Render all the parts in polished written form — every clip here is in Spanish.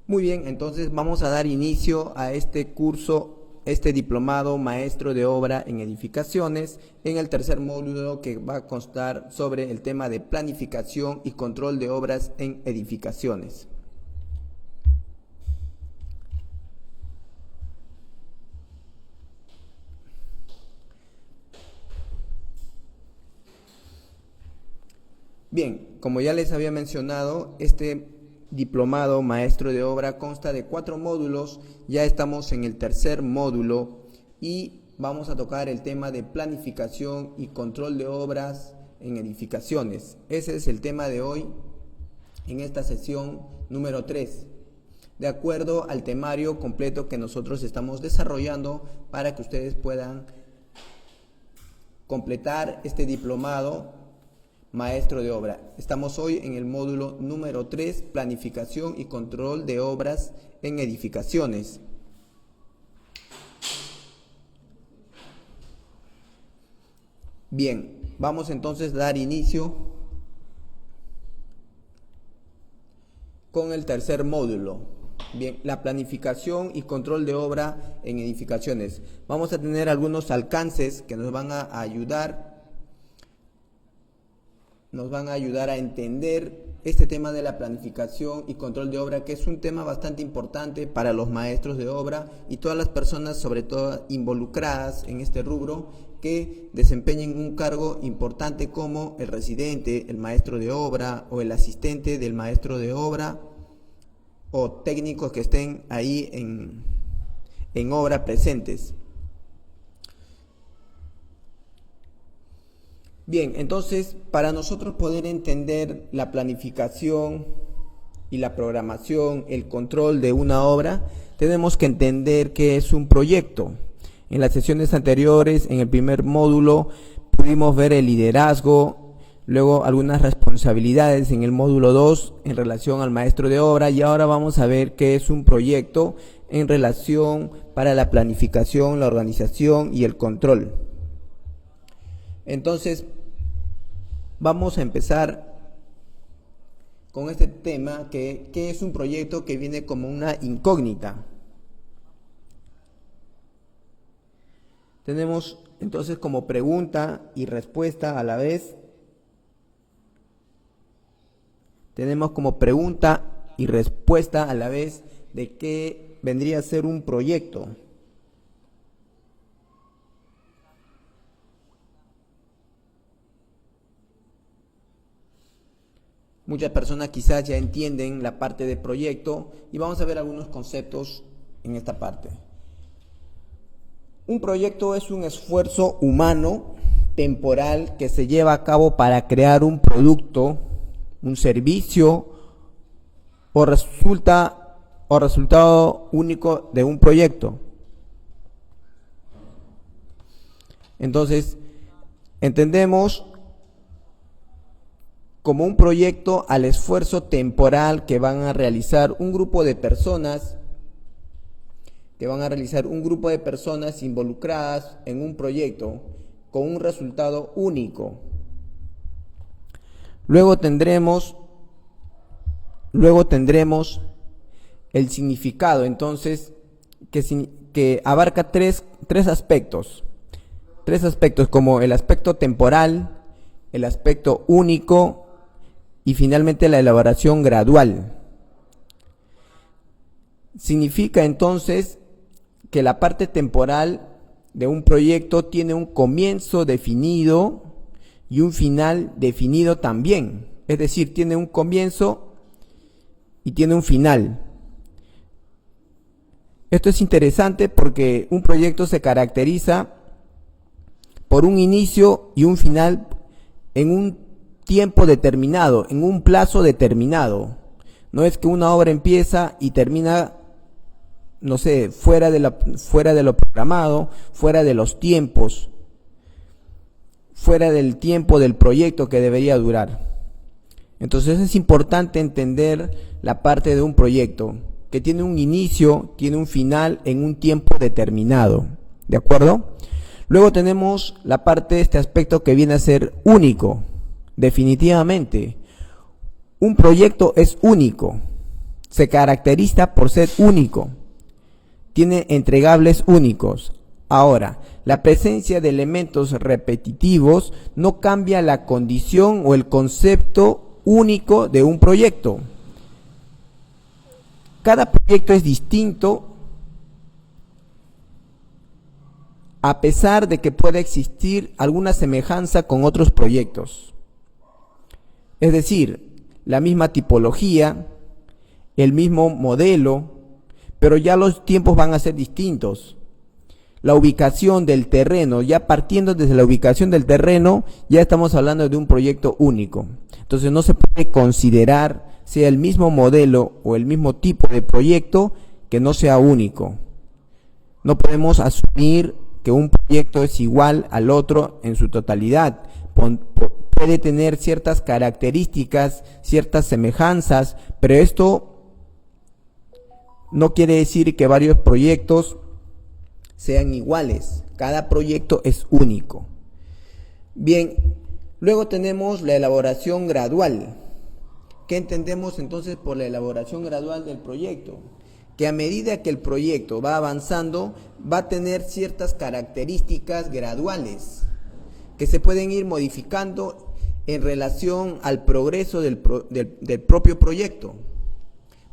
Muy bien, entonces vamos a dar inicio a este curso, este diplomado maestro de obra en edificaciones, en el tercer módulo que va a constar sobre el tema de planificación y control de obras en edificaciones. Bien, como ya les había mencionado, este diplomado maestro de obra consta de 4 módulos. Ya estamos en el tercer módulo y vamos a tocar el tema de planificación y control de obras en edificaciones. Ese es el tema de hoy en esta sesión número 3, de acuerdo al temario completo que nosotros estamos desarrollando para que ustedes puedan completar este diplomado maestro de obra. Estamos hoy en el módulo número 3, planificación y control de obras en edificaciones. Bien, vamos entonces a dar inicio con el tercer módulo. Bien, la planificación y control de obra en edificaciones. Vamos a tener algunos alcances que nos van a ayudar a entender este tema de la planificación y control de obra, que es un tema bastante importante para los maestros de obra y todas las personas, sobre todo involucradas en este rubro, que desempeñen un cargo importante como el residente, el maestro de obra o el asistente del maestro de obra o técnicos que estén ahí en obra presentes. Bien, entonces, para nosotros poder entender la planificación y la programación, el control de una obra, tenemos que entender qué es un proyecto. En las sesiones anteriores, en el primer módulo, pudimos ver el liderazgo, luego algunas responsabilidades en el módulo 2 en relación al maestro de obra, y ahora vamos a ver qué es un proyecto en relación para la planificación, la organización y el control. Entonces, vamos a empezar con este tema que es un proyecto que viene como una incógnita. Tenemos entonces como pregunta y respuesta a la vez. Tenemos como pregunta y respuesta a la vez de qué vendría a ser un proyecto. Muchas personas quizás ya entienden la parte de proyecto y vamos a ver algunos conceptos en esta parte. Un proyecto es un esfuerzo humano, temporal, que se lleva a cabo para crear un producto, un servicio o resultado único de un proyecto. Entonces, entendemos como un proyecto al esfuerzo temporal que van a realizar un grupo de personas, involucradas en un proyecto con un resultado único. Luego tendremos el significado, entonces, que abarca tres aspectos. Tres aspectos, como el aspecto temporal, el aspecto único y finalmente la elaboración gradual. Significa entonces que la parte temporal de un proyecto tiene un comienzo definido y un final definido también. Es decir, tiene un comienzo y tiene un final. Esto es interesante porque un proyecto se caracteriza por un inicio y un final en un tiempo determinado, en un plazo determinado. No es que una obra empieza y termina, no sé, fuera de lo programado, fuera de los tiempos, fuera del tiempo del proyecto que debería durar. Entonces es importante entender la parte de un proyecto que tiene un inicio, tiene un final en un tiempo determinado. ¿De acuerdo? Luego tenemos la parte, este aspecto que viene a ser único. Definitivamente, un proyecto es único. Se caracteriza por ser único. Tiene entregables únicos. Ahora, la presencia de elementos repetitivos no cambia la condición o el concepto único de un proyecto. Cada proyecto es distinto a pesar de que pueda existir alguna semejanza con otros proyectos. Es decir, la misma tipología, el mismo modelo, pero ya los tiempos van a ser distintos. La ubicación del terreno, ya partiendo desde la ubicación del terreno, ya estamos hablando de un proyecto único. Entonces no se puede considerar, sea el mismo modelo o el mismo tipo de proyecto, que no sea único. No podemos asumir que un proyecto es igual al otro en su totalidad. Puede tener ciertas características, ciertas semejanzas, pero esto no quiere decir que varios proyectos sean iguales. Cada proyecto es único. Bien, luego tenemos la elaboración gradual. ¿Qué entendemos entonces por la elaboración gradual del proyecto? Que a medida que el proyecto va avanzando, va a tener ciertas características graduales que se pueden ir modificando en relación al progreso del propio proyecto.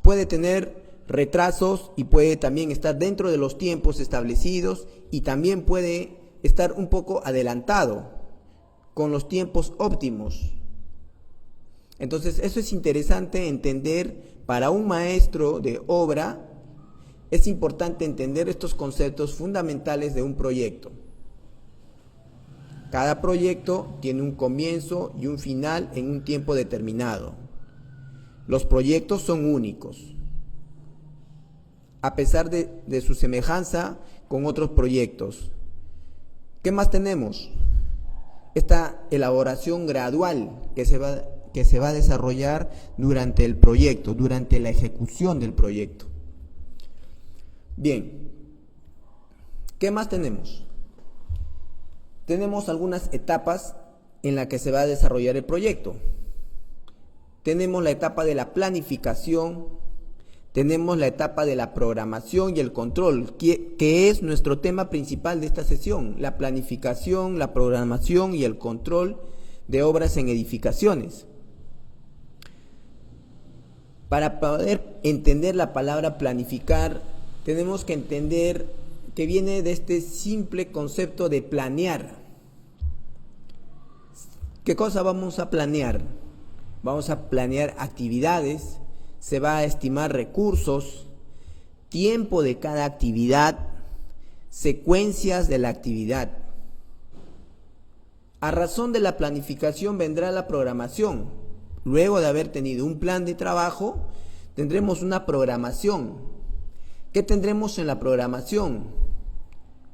Puede tener retrasos y puede también estar dentro de los tiempos establecidos y también puede estar un poco adelantado con los tiempos óptimos. Entonces, eso es interesante entender. Para un maestro de obra es importante entender estos conceptos fundamentales de un proyecto. Cada proyecto tiene un comienzo y un final en un tiempo determinado. Los proyectos son únicos, a pesar de su semejanza con otros proyectos. ¿Qué más tenemos? Esta elaboración gradual que se va a desarrollar durante el proyecto, durante la ejecución del proyecto. Bien, ¿qué más tenemos? Tenemos algunas etapas en las que se va a desarrollar el proyecto. Tenemos la etapa de la planificación, tenemos la etapa de la programación y el control, que es nuestro tema principal de esta sesión: la planificación, la programación y el control de obras en edificaciones. Para poder entender la palabra planificar, tenemos que entender que viene de este simple concepto de planear. ¿Qué cosa vamos a planear? Vamos a planear actividades, se va a estimar recursos, tiempo de cada actividad, secuencias de la actividad. A razón de la planificación vendrá la programación. Luego de haber tenido un plan de trabajo, tendremos una programación. ¿Qué tendremos en la programación?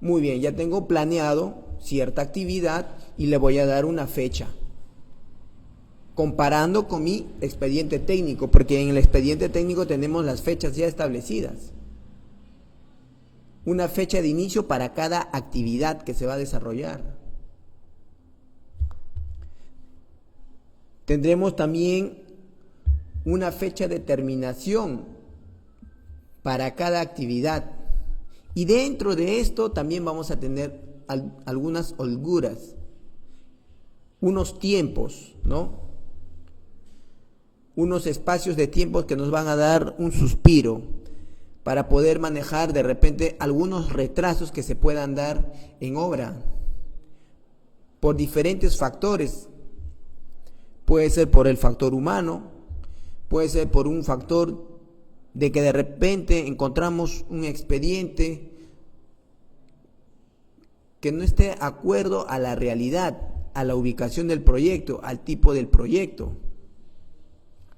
Muy bien, ya tengo planeado cierta actividad y le voy a dar una fecha, comparando con mi expediente técnico, porque en el expediente técnico tenemos las fechas ya establecidas. Una fecha de inicio para cada actividad que se va a desarrollar. Tendremos también una fecha de terminación para cada actividad. Y dentro de esto también vamos a tener algunas holguras, unos tiempos, ¿no? Unos espacios de tiempo que nos van a dar un suspiro para poder manejar de repente algunos retrasos que se puedan dar en obra por diferentes factores. Puede ser por el factor humano, puede ser por un factor de que de repente encontramos un expediente que no esté de acuerdo a la realidad, a la ubicación del proyecto, al tipo del proyecto,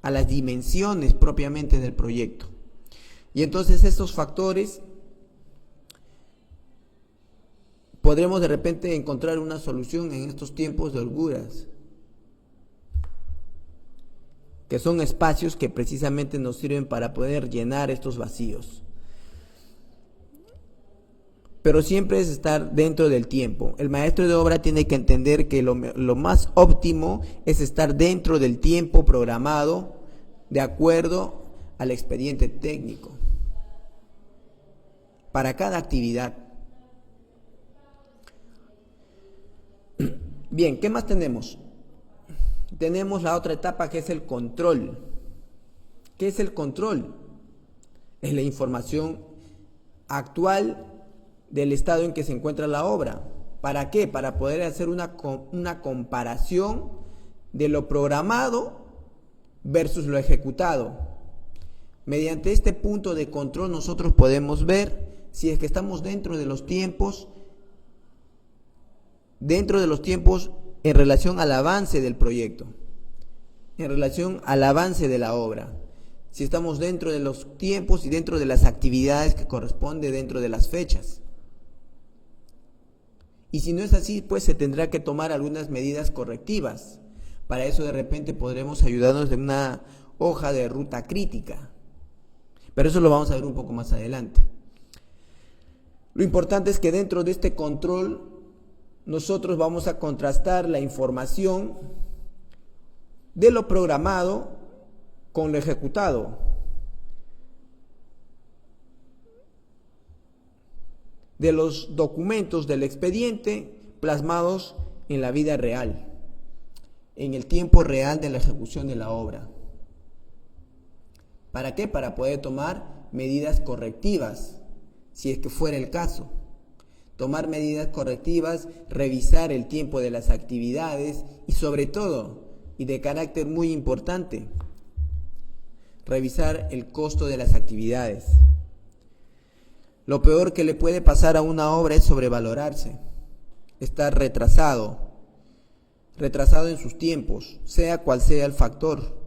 a las dimensiones propiamente del proyecto. Y entonces estos factores podremos de repente encontrar una solución en estos tiempos de holguras, que son espacios que precisamente nos sirven para poder llenar estos vacíos. Pero siempre es estar dentro del tiempo. El maestro de obra tiene que entender que lo más óptimo es estar dentro del tiempo programado, de acuerdo al expediente técnico para cada actividad. Bien, ¿qué más tenemos? Tenemos la otra etapa, que es el control. ¿Qué es el control? Es la información actual del estado en que se encuentra la obra. ¿Para qué? Para poder hacer una comparación de lo programado versus lo ejecutado. Mediante este punto de control nosotros podemos ver si es que estamos dentro de los tiempos en relación al avance del proyecto, en relación al avance de la obra, si estamos dentro de los tiempos y dentro de las actividades que corresponde dentro de las fechas. Y si no es así, pues se tendrá que tomar algunas medidas correctivas. Para eso de repente podremos ayudarnos de una hoja de ruta crítica. Pero eso lo vamos a ver un poco más adelante. Lo importante es que dentro de este control nosotros vamos a contrastar la información de lo programado con lo ejecutado. De los documentos del expediente plasmados en la vida real, en el tiempo real de la ejecución de la obra. ¿Para qué? Para poder tomar medidas correctivas, si es que fuera el caso. Tomar medidas correctivas, revisar el tiempo de las actividades y sobre todo, y de carácter muy importante, revisar el costo de las actividades. Lo peor que le puede pasar a una obra es sobrevalorarse, estar retrasado en sus tiempos, sea cual sea el factor.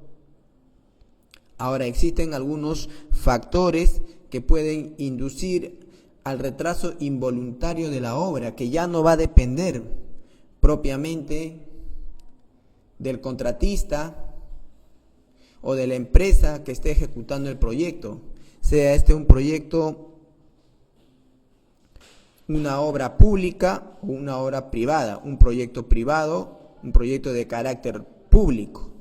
Ahora, existen algunos factores que pueden inducir al retraso involuntario de la obra, que ya no va a depender propiamente del contratista o de la empresa que esté ejecutando el proyecto, sea este un proyecto, una obra pública o una obra privada, un proyecto privado, un proyecto de carácter público,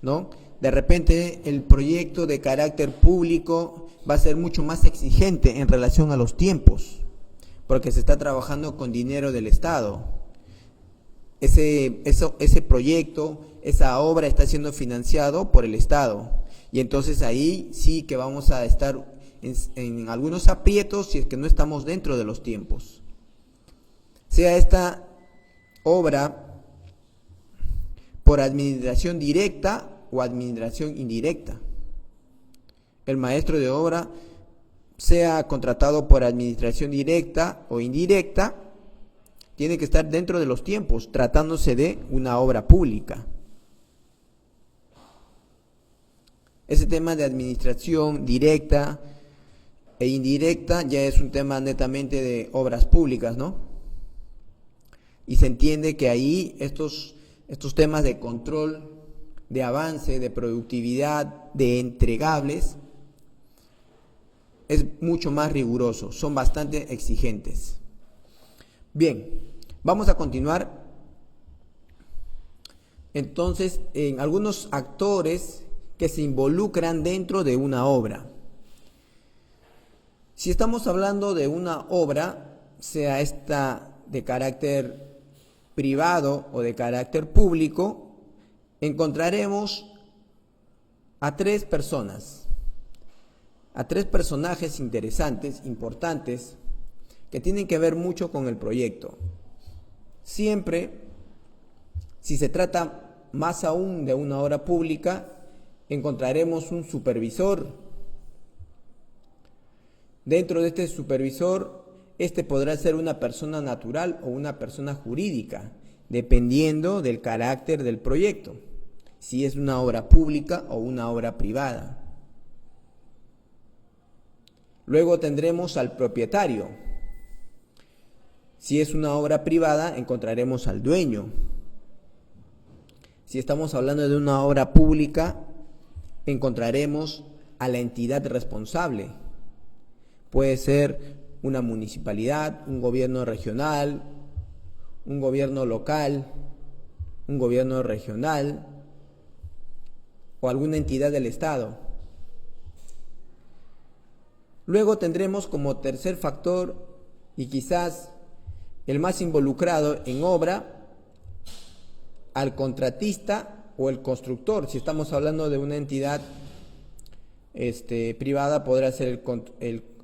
¿no? De repente el proyecto de carácter público va a ser mucho más exigente en relación a los tiempos, porque se está trabajando con dinero del Estado. Ese proyecto, esa obra está siendo financiado por el Estado, y entonces ahí sí que vamos a estar en algunos aprietos si es que no estamos dentro de los tiempos. Sea esta obra por administración directa o administración indirecta. El maestro de obra, sea contratado por administración directa o indirecta, tiene que estar dentro de los tiempos, tratándose de una obra pública. Ese tema de administración directa e indirecta ya es un tema netamente de obras públicas, ¿no? Y se entiende que ahí estos temas de control, de avance, de productividad, de entregables, es mucho más riguroso, son bastante exigentes. Bien, vamos a continuar. Entonces, en algunos actores que se involucran dentro de una obra. Si estamos hablando de una obra, sea esta de carácter privado o de carácter público, encontraremos a tres personas, a tres personajes interesantes, importantes, que tienen que ver mucho con el proyecto. Siempre, si se trata más aún de una obra pública, encontraremos un supervisor. Dentro de este supervisor, este podrá ser una persona natural o una persona jurídica, dependiendo del carácter del proyecto, si es una obra pública o una obra privada. Luego tendremos al propietario. Si es una obra privada, encontraremos al dueño. Si estamos hablando de una obra pública, encontraremos a la entidad responsable. Puede ser una municipalidad, un gobierno regional, un gobierno local, un gobierno regional o alguna entidad del Estado. Luego tendremos como tercer factor, y quizás el más involucrado en obra, al contratista o el constructor. Si estamos hablando de una entidad privada, podrá ser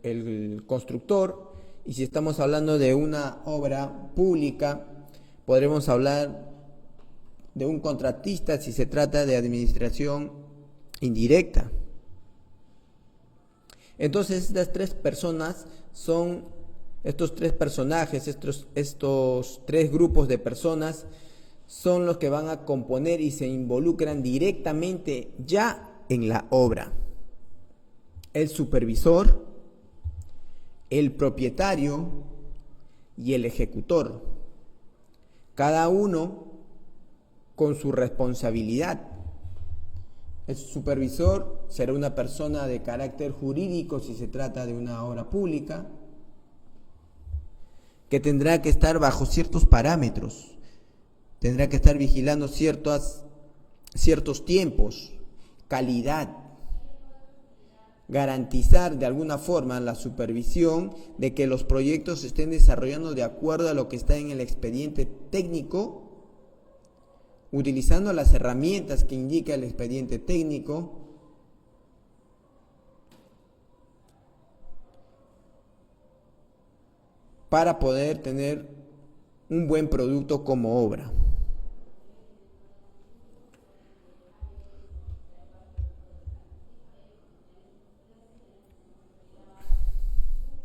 el constructor, y si estamos hablando de una obra pública, podremos hablar de un contratista si se trata de administración indirecta. Entonces, estas tres personas son, estos tres personajes, estos tres grupos de personas son los que van a componer y se involucran directamente ya en la obra. El supervisor, el propietario y el ejecutor. Cada uno con su responsabilidad. El supervisor será una persona de carácter jurídico si se trata de una obra pública, que tendrá que estar bajo ciertos parámetros, tendrá que estar vigilando ciertos tiempos, calidad, garantizar de alguna forma la supervisión de que los proyectos se estén desarrollando de acuerdo a lo que está en el expediente técnico, utilizando las herramientas que indica el expediente técnico, para poder tener un buen producto como obra.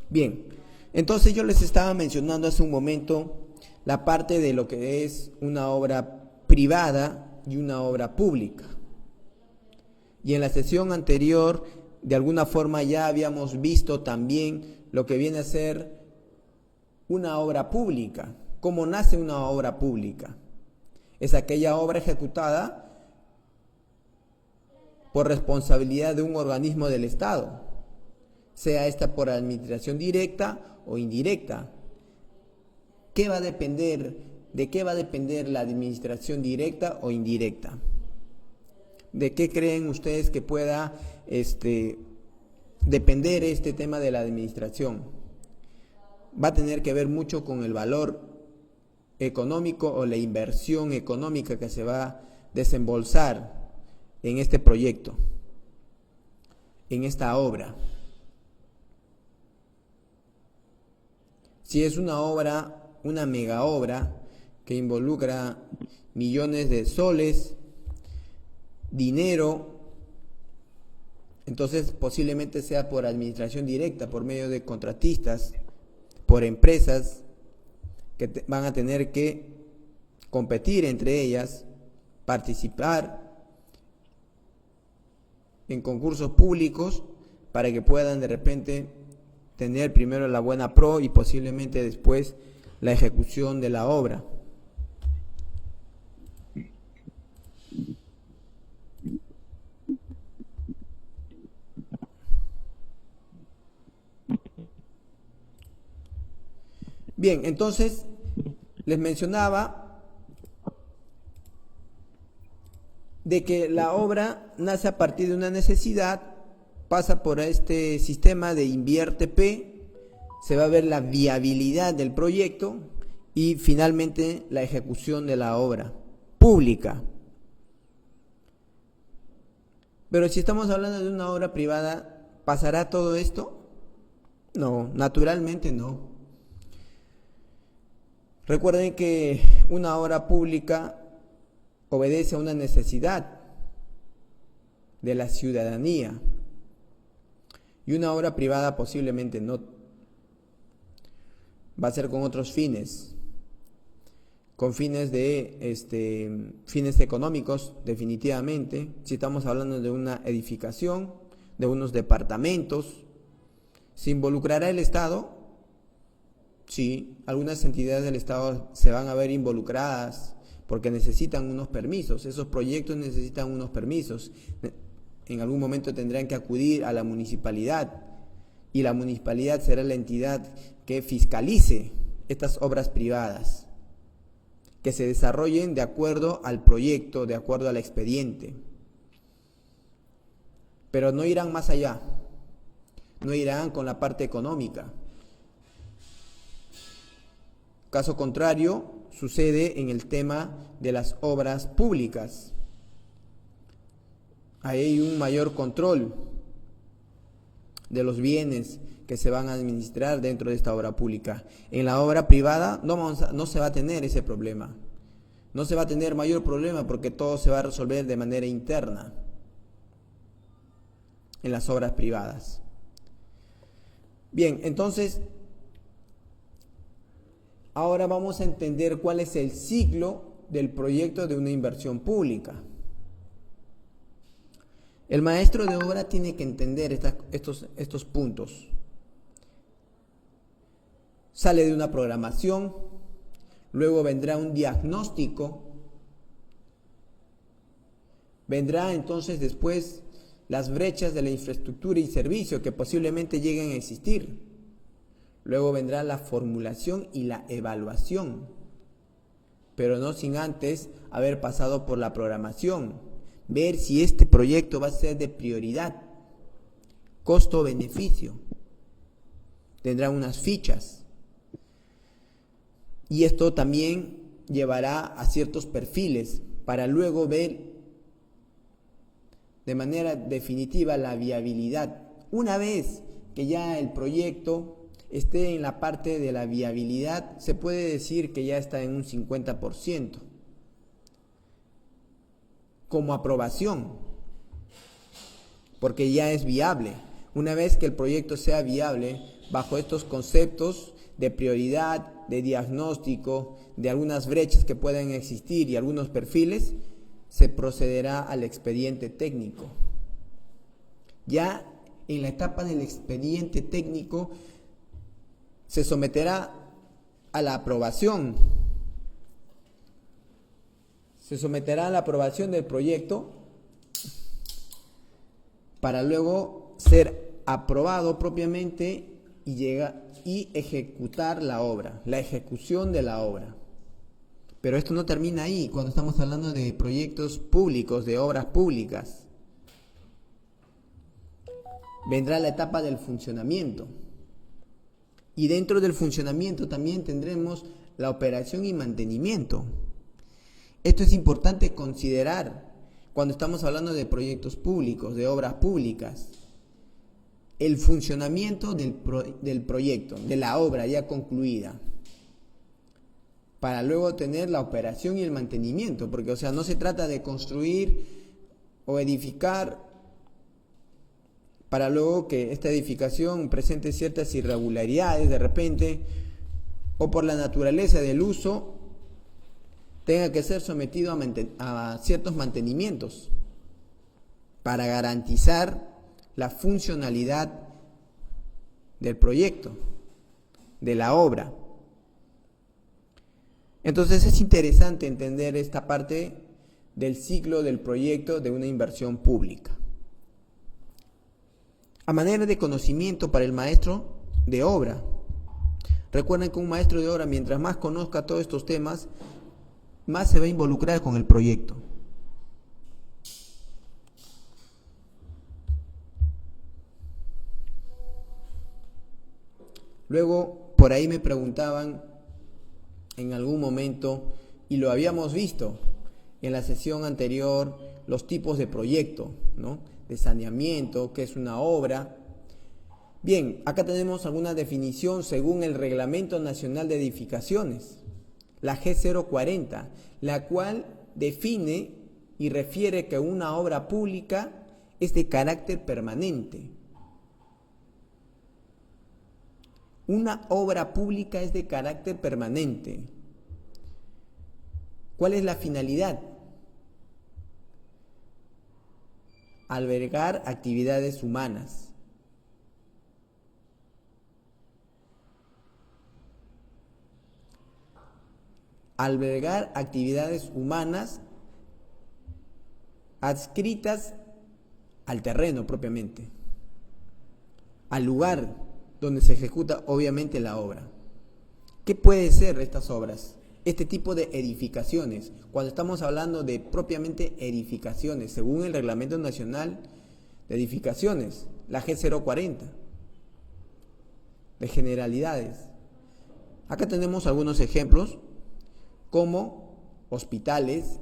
Bien, entonces yo les estaba mencionando hace un momento la parte de lo que es una obra privada y una obra pública. Y en la sesión anterior, de alguna forma ya habíamos visto también lo que viene a ser una obra pública. ¿Cómo nace una obra pública? Es aquella obra ejecutada por responsabilidad de un organismo del Estado, sea esta por administración directa o indirecta. ¿Qué va a depender? ¿De qué va a depender la administración directa o indirecta? ¿De qué creen ustedes que pueda depender este tema de la administración? Va a tener que ver mucho con el valor económico o la inversión económica que se va a desembolsar en este proyecto, en esta obra. Si es una obra, una mega obra, que involucra millones de soles, dinero, entonces posiblemente sea por administración directa, por medio de contratistas, por empresas que van a tener que competir entre ellas, participar en concursos públicos para que puedan de repente tener primero la buena pro y posiblemente después la ejecución de la obra. Bien, entonces les mencionaba de que la obra nace a partir de una necesidad, pasa por este sistema de invierte P, se va a ver la viabilidad del proyecto y finalmente la ejecución de la obra pública. Pero si estamos hablando de una obra privada, ¿pasará todo esto? No, naturalmente no. Recuerden que una obra pública obedece a una necesidad de la ciudadanía y una obra privada posiblemente no. Va a ser con otros fines, con fines de fines económicos, definitivamente. Si estamos hablando de una edificación, de unos departamentos, ¿se involucrará el Estado? Sí, algunas entidades del Estado se van a ver involucradas porque necesitan unos permisos. Esos proyectos necesitan unos permisos. En algún momento tendrán que acudir a la municipalidad y la municipalidad será la entidad que fiscalice estas obras privadas, que se desarrollen de acuerdo al proyecto, de acuerdo al expediente. Pero no irán más allá. no irán con la parte económica. Caso contrario, sucede en el tema de las obras públicas. Ahí hay un mayor control de los bienes que se van a administrar dentro de esta obra pública. En la obra privada no se va a tener ese problema. No se va a tener mayor problema porque todo se va a resolver de manera interna en las obras privadas. Bien, entonces, ahora vamos a entender cuál es el ciclo del proyecto de una inversión pública. El maestro de obra tiene que entender estos puntos. Sale de una programación, luego vendrá un diagnóstico, vendrá entonces después las brechas de la infraestructura y servicio que posiblemente lleguen a existir. Luego vendrá la formulación y la evaluación, pero no sin antes haber pasado por la programación, ver si este proyecto va a ser de prioridad, costo-beneficio. Tendrá unas fichas. Y esto también llevará a ciertos perfiles para luego ver de manera definitiva la viabilidad. Una vez que ya el proyecto esté en la parte de la viabilidad, se puede decir que ya está en un 50% como aprobación, porque ya es viable. Una vez que el proyecto sea viable, bajo estos conceptos de prioridad, de diagnóstico, de algunas brechas que puedan existir y algunos perfiles, se procederá al expediente técnico. Ya en la etapa del expediente técnico se someterá a la aprobación. Se someterá a la aprobación del proyecto para luego ser aprobado propiamente y ejecutar la obra, la ejecución de la obra. Pero esto no termina ahí cuando estamos hablando de proyectos públicos, de obras públicas. Vendrá la etapa del funcionamiento. Y dentro del funcionamiento también tendremos la operación y mantenimiento. Esto es importante considerar cuando estamos hablando de proyectos públicos, de obras públicas. El funcionamiento del proyecto, de la obra ya concluida, para luego tener la operación y el mantenimiento, porque no se trata de construir o edificar para luego que esta edificación presente ciertas irregularidades de repente, o por la naturaleza del uso tenga que ser sometido a ciertos mantenimientos para garantizar la funcionalidad del proyecto, de la obra. Entonces es interesante entender esta parte del ciclo del proyecto de una inversión pública. A manera de conocimiento para el maestro de obra, recuerden que un maestro de obra, mientras más conozca todos estos temas, más se va a involucrar con el proyecto. Luego, por ahí me preguntaban en algún momento, y lo habíamos visto en la sesión anterior, los tipos de proyecto, ¿no? De saneamiento, que es una obra. Bien, acá tenemos alguna definición según el Reglamento Nacional de Edificaciones, la G040, la cual define y refiere que una obra pública es de carácter permanente. Una obra pública es de carácter permanente. ¿Cuál es la finalidad? Albergar actividades humanas. Albergar actividades humanas adscritas al terreno propiamente, al lugar donde se ejecuta obviamente la obra. ¿Qué puede ser estas obras? Este tipo de edificaciones, cuando estamos hablando de propiamente edificaciones, según el Reglamento Nacional de Edificaciones, la G040. de generalidades. Acá tenemos algunos ejemplos como hospitales,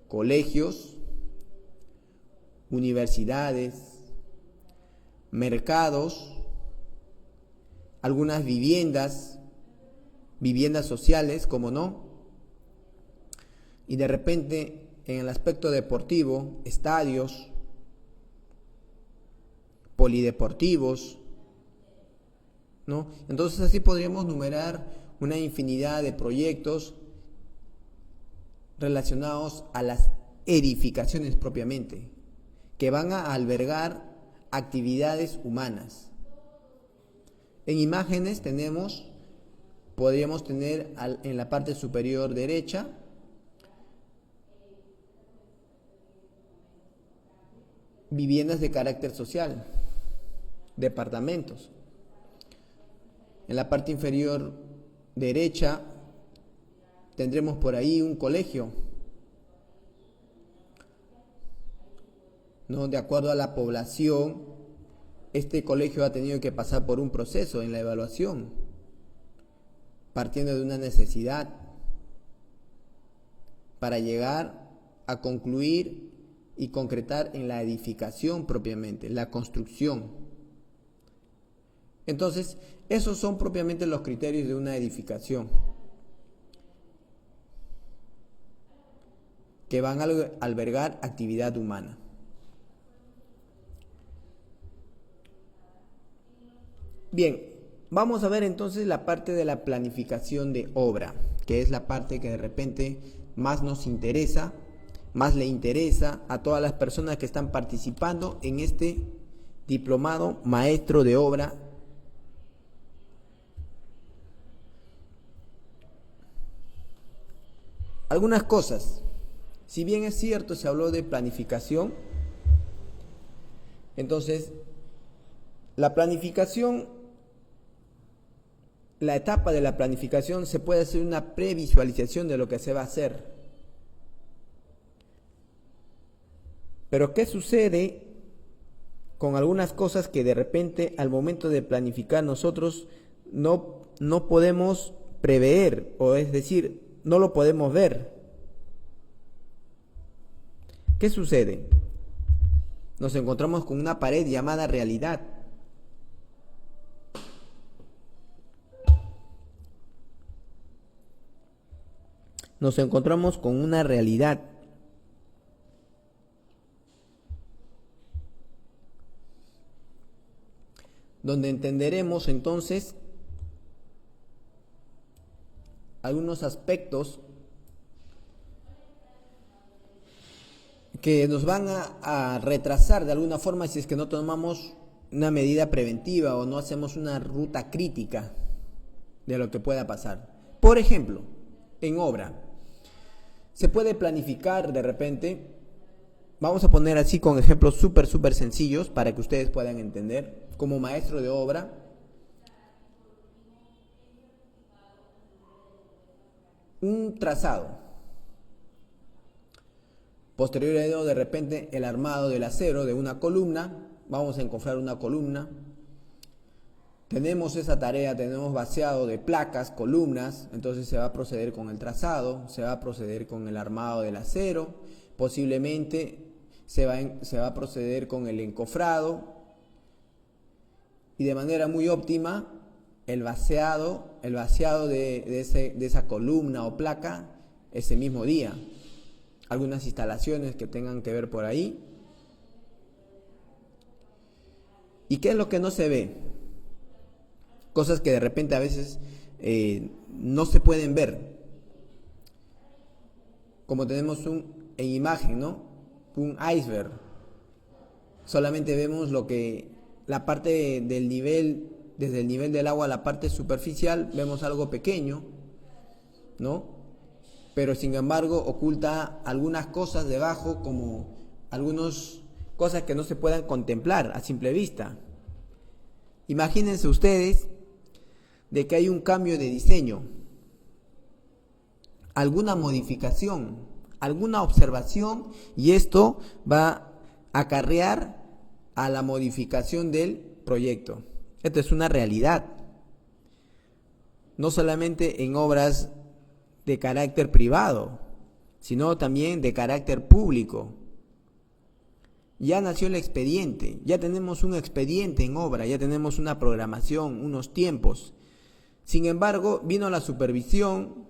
colegios, universidades, mercados, algunas viviendas sociales, como no, y de repente en el aspecto deportivo, estadios, polideportivos, ¿no? Entonces así podríamos numerar una infinidad de proyectos relacionados a las edificaciones propiamente, que van a albergar actividades humanas. En imágenes podríamos tener en la parte superior derecha viviendas de carácter social, departamentos. En la parte inferior derecha tendremos por ahí un colegio, ¿no? De acuerdo a la población, este colegio ha tenido que pasar por un proceso en la evaluación, partiendo de una necesidad para llegar a concluir y concretar en la edificación propiamente, la construcción. Entonces, esos son propiamente los criterios de una edificación, que van a albergar actividad humana. Bien, vamos a ver entonces la parte de la planificación de obra, que es la parte que de repente más nos interesa, más le interesa a todas las personas que están participando en este diplomado maestro de obra. Algunas cosas, si bien es cierto, se habló de planificación, entonces la planificación, la etapa de la planificación se puede hacer una previsualización de lo que se va a hacer. Pero ¿qué sucede con algunas cosas que de repente al momento de planificar nosotros no podemos prever, o es decir, no lo podemos ver? ¿Qué sucede? Nos encontramos con una pared llamada realidad. Nos encontramos con una realidad donde entenderemos entonces algunos aspectos que nos van a retrasar de alguna forma si es que no tomamos una medida preventiva o no hacemos una ruta crítica de lo que pueda pasar. Por ejemplo, en obra, se puede planificar de repente, vamos a poner así con ejemplos súper sencillos para que ustedes puedan entender, como maestro de obra, un trazado. Posterior a ello, de repente, el armado del acero de una columna. Vamos a encofrar una columna. Tenemos esa tarea, tenemos vaciado de placas, columnas. Entonces se va a proceder con el trazado, se va a proceder con el armado del acero. Posiblemente se va a proceder con el encofrado. Y de manera muy óptima, el vaciado de esa columna o placa ese mismo día. Algunas instalaciones que tengan que ver por ahí. ¿Y qué es lo que no se ve? Cosas que de repente a veces no se pueden ver. Como tenemos en imagen, ¿no? Un iceberg. Solamente vemos la parte del nivel, desde el nivel del agua a la parte superficial, vemos algo pequeño, ¿no? Pero sin embargo oculta algunas cosas debajo, como algunas cosas que no se puedan contemplar a simple vista. Imagínense ustedes de que hay un cambio de diseño, alguna modificación, alguna observación, y esto va a acarrear a la modificación del proyecto. Esto es una realidad. No solamente en obras de carácter privado, sino también de carácter público. Ya nació el expediente, ya tenemos un expediente en obra, ya tenemos una programación, unos tiempos. Sin embargo, vino la supervisión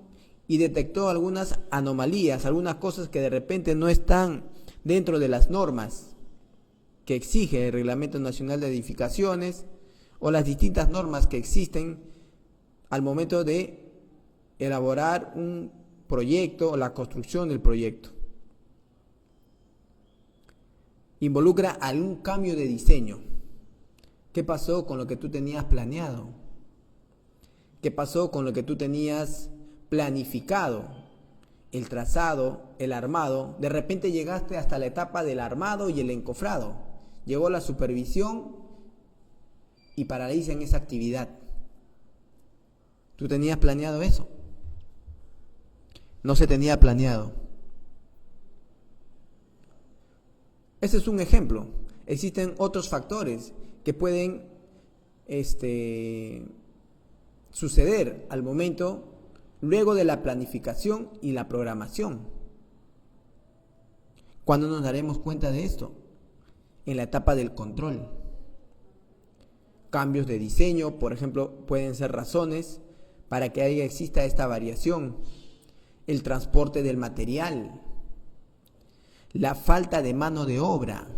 y detectó algunas anomalías, algunas cosas que de repente no están dentro de las normas que exige el Reglamento Nacional de Edificaciones o las distintas normas que existen al momento de elaborar un proyecto o la construcción del proyecto. Involucra algún cambio de diseño. ¿Qué pasó con lo que tú tenías planeado? ¿Qué pasó con lo que tú tenías planificado? El trazado, el armado. De repente llegaste hasta la etapa del armado y el encofrado. Llegó la supervisión y paralizan esa actividad. ¿Tú tenías planeado eso? No se tenía planeado. Ese es un ejemplo. Existen otros factores que pueden suceder al momento, luego de la planificación y la programación. ¿Cuándo nos daremos cuenta de esto? En la etapa del control. Cambios de diseño, por ejemplo, pueden ser razones para que exista esta variación. El transporte del material, la falta de mano de obra,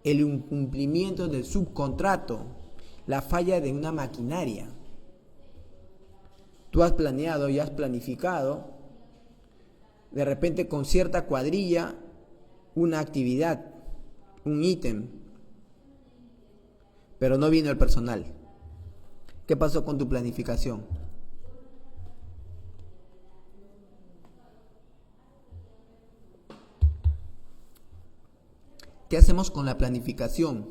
el incumplimiento del subcontrato, la falla de una maquinaria. Tú has planeado y has planificado, de repente con cierta cuadrilla, una actividad, un ítem, pero no vino el personal. ¿Qué pasó con tu planificación? ¿Qué hacemos con la planificación?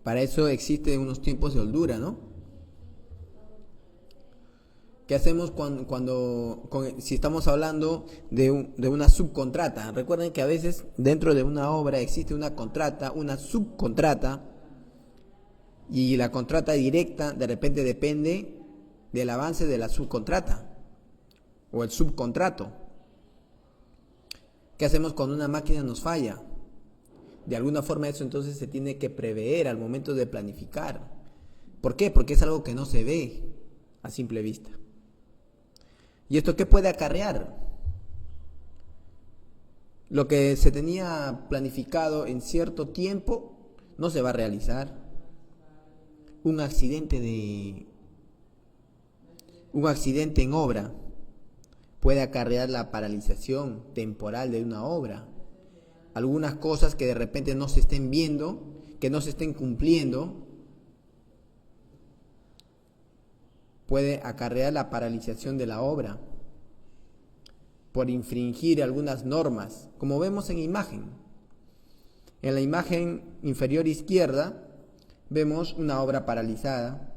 Para eso existen unos tiempos de holdura, ¿no? ¿Qué hacemos si estamos hablando de una subcontrata? Recuerden que a veces dentro de una obra existe una contrata, una subcontrata, y la contrata directa de repente depende del avance de la subcontrata o el subcontrato. ¿Qué hacemos cuando una máquina nos falla? De alguna forma eso entonces se tiene que prever al momento de planificar. ¿Por qué? Porque es algo que no se ve a simple vista. ¿Y esto qué puede acarrear? Lo que se tenía planificado en cierto tiempo no se va a realizar. Un accidente en obra puede acarrear la paralización temporal de una obra. Algunas cosas que de repente no se estén viendo, que no se estén cumpliendo, puede acarrear la paralización de la obra por infringir algunas normas, como vemos en imagen. En la imagen inferior izquierda vemos una obra paralizada.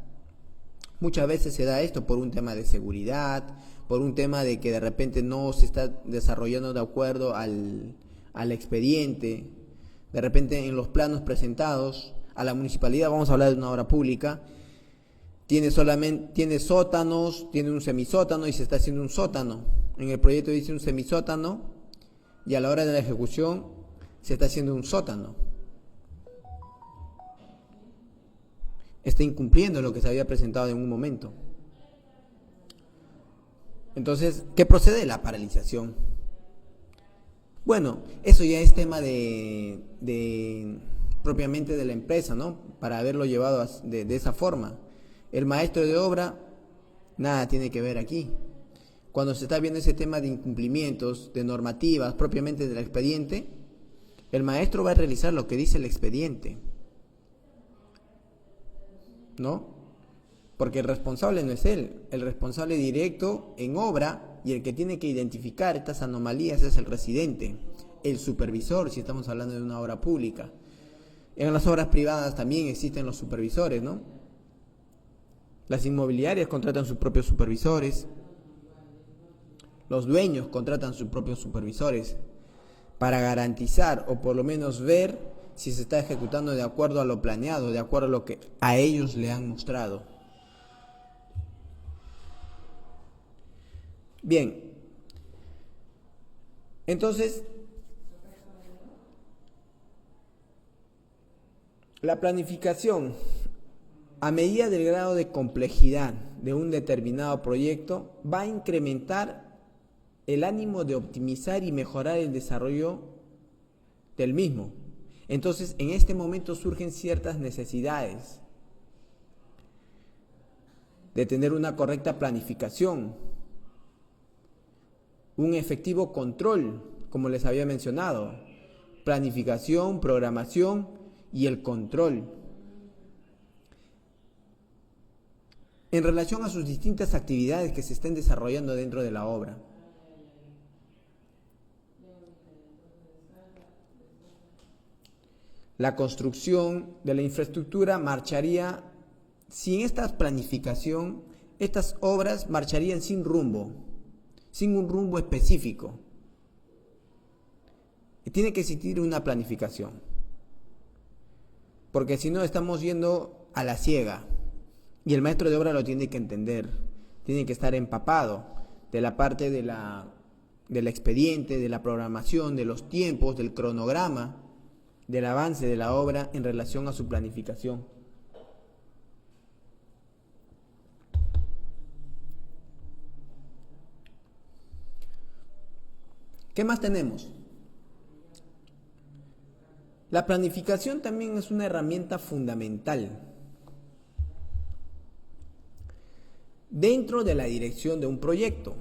Muchas veces se da esto por un tema de seguridad, por un tema de que de repente no se está desarrollando de acuerdo al expediente. De repente en los planos presentados a la municipalidad, vamos a hablar de una obra pública, tiene sótanos, tiene un semisótano y se está haciendo un sótano. En el proyecto dice un semisótano y a la hora de la ejecución se está haciendo un sótano. Está incumpliendo lo que se había presentado en un momento. Entonces, ¿qué procede? La paralización. Bueno, eso ya es tema propiamente de la empresa, ¿no? Para haberlo llevado de esa forma. El maestro de obra, nada tiene que ver aquí. Cuando se está viendo ese tema de incumplimientos, de normativas, propiamente del expediente, el maestro va a realizar lo que dice el expediente, ¿no? Porque el responsable no es él, el responsable directo en obra y el que tiene que identificar estas anomalías es el residente, el supervisor, si estamos hablando de una obra pública. En las obras privadas también existen los supervisores, ¿no? Las inmobiliarias contratan sus propios supervisores, los dueños contratan sus propios supervisores para garantizar o por lo menos ver si se está ejecutando de acuerdo a lo planeado, de acuerdo a lo que a ellos le han mostrado. Bien, entonces, la planificación, a medida del grado de complejidad de un determinado proyecto, va a incrementar el ánimo de optimizar y mejorar el desarrollo del mismo. Entonces, en este momento surgen ciertas necesidades de tener una correcta planificación, un efectivo control, como les había mencionado, planificación, programación y el control. En relación a sus distintas actividades que se estén desarrollando dentro de la obra. La construcción de la infraestructura marcharía, sin esta planificación, estas obras marcharían sin rumbo, sin un rumbo específico. Y tiene que existir una planificación, porque si no estamos yendo a la ciega, y el maestro de obra lo tiene que entender, tiene que estar empapado de la parte del expediente, de la programación, de los tiempos, del cronograma, del avance de la obra en relación a su planificación. ¿Qué más tenemos? La planificación también es una herramienta fundamental dentro de la dirección de un proyecto.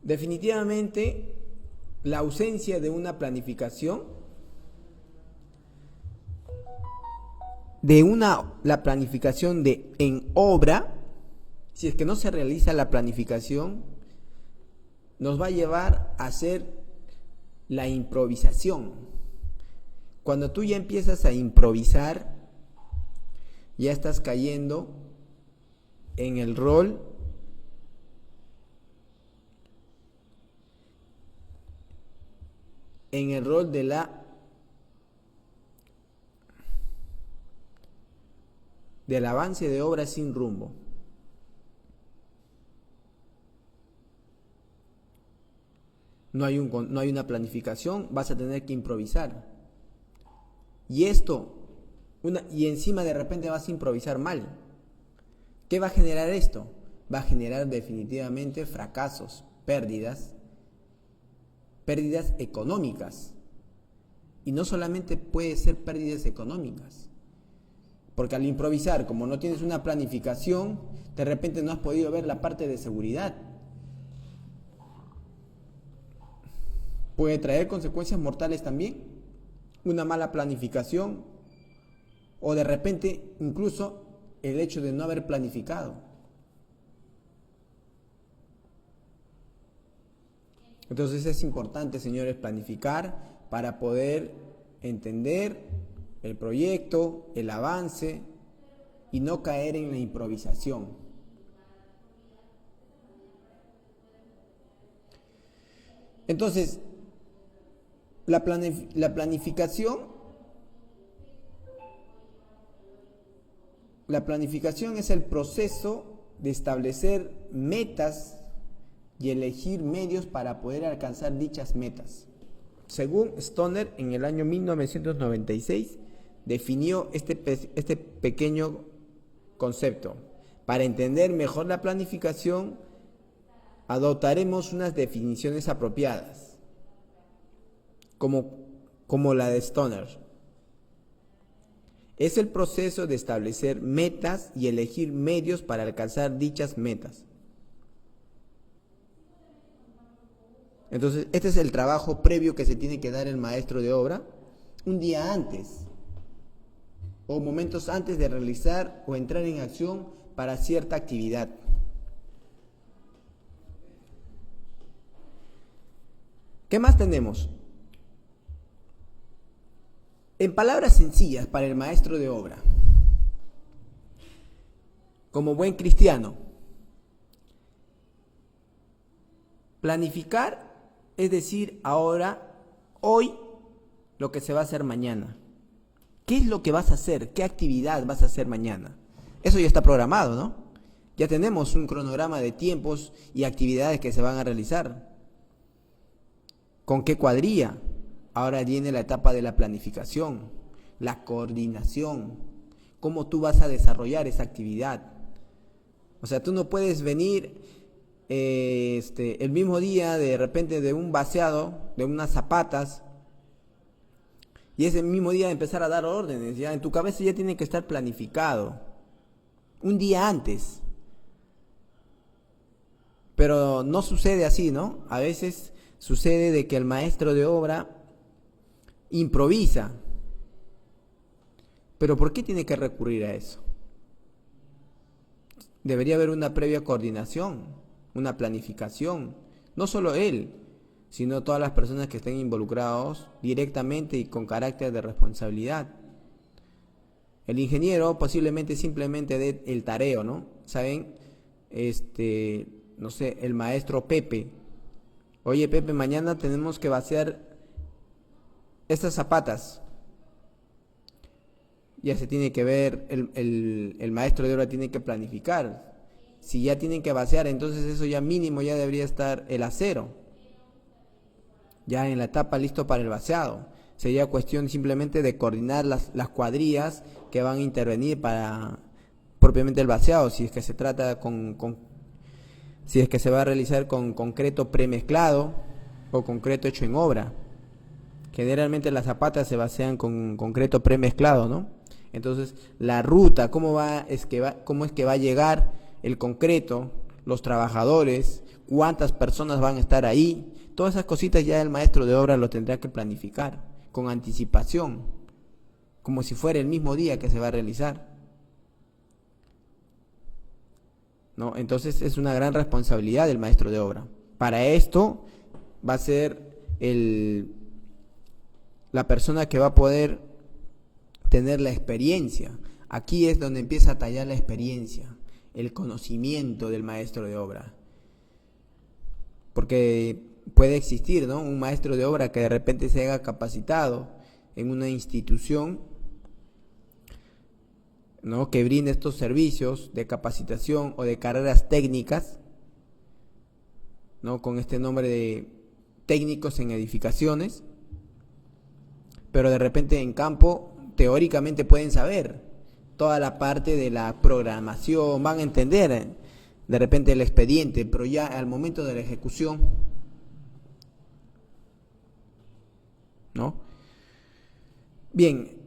Definitivamente, la ausencia de una planificación, la planificación en obra, si es que no se realiza la planificación, nos va a llevar a hacer la improvisación. Cuando tú ya empiezas a improvisar, ya estás cayendo en el rol del avance de obra sin rumbo. No hay una planificación, vas a tener que improvisar. Y y encima de repente vas a improvisar mal. ¿Qué va a generar esto? Va a generar definitivamente fracasos, pérdidas económicas. Y no solamente puede ser pérdidas económicas, porque al improvisar, como no tienes una planificación, de repente no has podido ver la parte de seguridad. Puede traer consecuencias mortales también, una mala planificación, o de repente incluso el hecho de no haber planificado. Entonces es importante, señores, planificar para poder entender el proyecto, el avance y no caer en la improvisación. Entonces, la planificación es el proceso de establecer metas y elegir medios para poder alcanzar dichas metas. Según Stoner, en el año 1996, definió este pequeño concepto. Para entender mejor la planificación, adoptaremos unas definiciones apropiadas, como la de Stoner. Es el proceso de establecer metas y elegir medios para alcanzar dichas metas. Entonces, este es el trabajo previo que se tiene que dar el maestro de obra un día antes o momentos antes de realizar o entrar en acción para cierta actividad. ¿Qué más tenemos? En palabras sencillas para el maestro de obra, como buen cristiano, planificar es decir, hoy lo que se va a hacer mañana. ¿Qué es lo que vas a hacer? ¿Qué actividad vas a hacer mañana? Eso ya está programado, ¿no? Ya tenemos un cronograma de tiempos y actividades que se van a realizar. ¿Con qué cuadrilla? Ahora viene la etapa de la planificación, la coordinación, cómo tú vas a desarrollar esa actividad. O sea, tú no puedes venir el mismo día de repente de un vaciado, de unas zapatas, y ese mismo día empezar a dar órdenes. Ya en tu cabeza ya tiene que estar planificado un día antes. Pero no sucede así, ¿no? A veces sucede de que el maestro de obra improvisa. Pero ¿por qué tiene que recurrir a eso? Debería haber una previa coordinación, una planificación. No solo él, sino todas las personas que estén involucrados directamente y con carácter de responsabilidad. El ingeniero posiblemente simplemente dé el tareo, ¿no? ¿Saben? No sé, el maestro Pepe. Oye, Pepe, mañana tenemos que vaciar estas zapatas. Ya se tiene que ver, el maestro de obra tiene que planificar. Si ya tienen que vaciar, entonces eso ya mínimo ya debería estar el acero. Ya en la etapa listo para el vaciado. Sería cuestión simplemente de coordinar las cuadrillas que van a intervenir para propiamente el vaciado, si es que se trata si es que se va a realizar con concreto premezclado o concreto hecho en obra. Generalmente las zapatas se vacían con concreto premezclado, ¿no? Entonces, la ruta, cómo es que va a llegar el concreto, los trabajadores, cuántas personas van a estar ahí, todas esas cositas ya el maestro de obra lo tendrá que planificar con anticipación, como si fuera el mismo día que se va a realizar, ¿no? Entonces es una gran responsabilidad del maestro de obra. Para esto va a ser la persona que va a poder tener la experiencia. Aquí es donde empieza a tallar la experiencia, el conocimiento del maestro de obra. Porque puede existir, ¿no?, un maestro de obra que de repente se haya capacitado en una institución, ¿no?, que brinde estos servicios de capacitación o de carreras técnicas, ¿no?, con este nombre de técnicos en edificaciones, pero de repente en campo teóricamente pueden saber toda la parte de la programación, van a entender de repente el expediente, pero ya al momento de la ejecución, ¿no? Bien,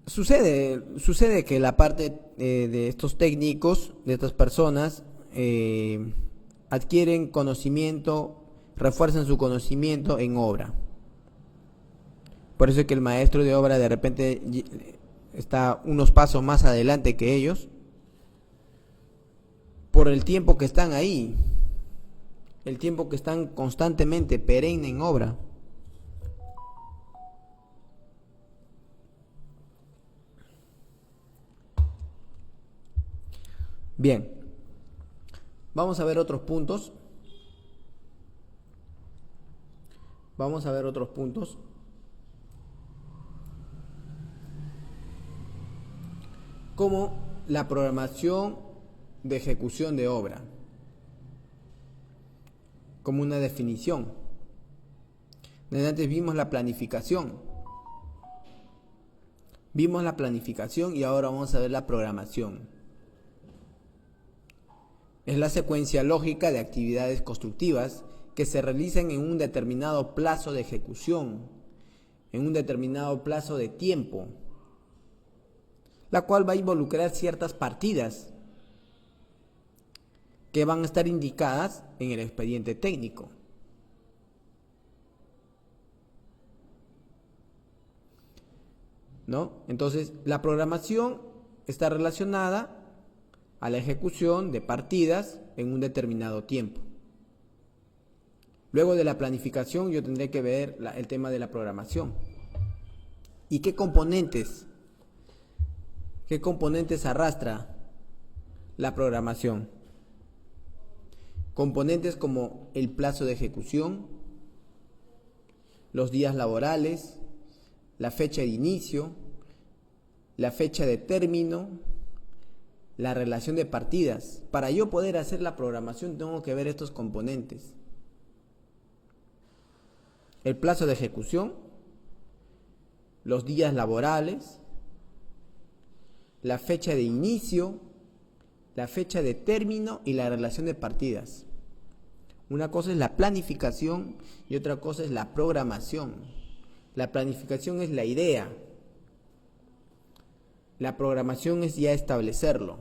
sucede que la parte de estos técnicos, de estas personas, adquieren conocimiento, refuerzan su conocimiento en obra. Por eso es que el maestro de obra de repente está unos pasos más adelante que ellos, por el tiempo que están ahí, el tiempo que están constantemente, perenne en obra. Bien, vamos a ver otros puntos. Como la programación de ejecución de obra, como una definición. Desde antes vimos la planificación y ahora vamos a ver la programación. Es la secuencia lógica de actividades constructivas que se realizan en un determinado plazo de ejecución, en un determinado plazo de tiempo, la cual va a involucrar ciertas partidas que van a estar indicadas en el expediente técnico. ¿No? Entonces, la programación está relacionada a la ejecución de partidas en un determinado tiempo. Luego de la planificación, yo tendré que ver el tema de la programación. ¿Y qué componentes arrastra la programación? Componentes como el plazo de ejecución, los días laborales, la fecha de inicio, la fecha de término, la relación de partidas. Para yo poder hacer la programación tengo que ver estos componentes. El plazo de ejecución, los días laborables, la fecha de inicio, la fecha de término y la relación de partidas. Una cosa es la planificación y otra cosa es la programación. La planificación es la idea. La programación es ya establecerlo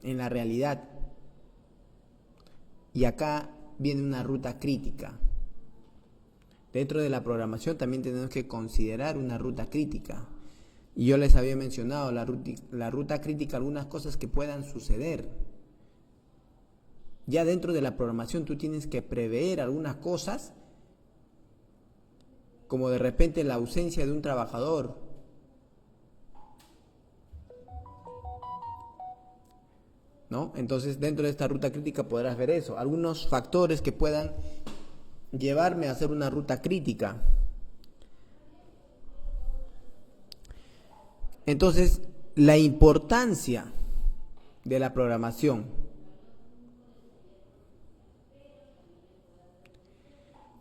en la realidad. Y acá viene una ruta crítica. Dentro de la programación también tenemos que considerar una ruta crítica. Y yo les había mencionado la ruta crítica, algunas cosas que puedan suceder. Ya dentro de la programación tú tienes que prever algunas cosas, como de repente la ausencia de un trabajador. ¿No? Entonces, dentro de esta ruta crítica podrás ver eso, algunos factores que puedan llevarme a hacer una ruta crítica. Entonces, la importancia de la programación.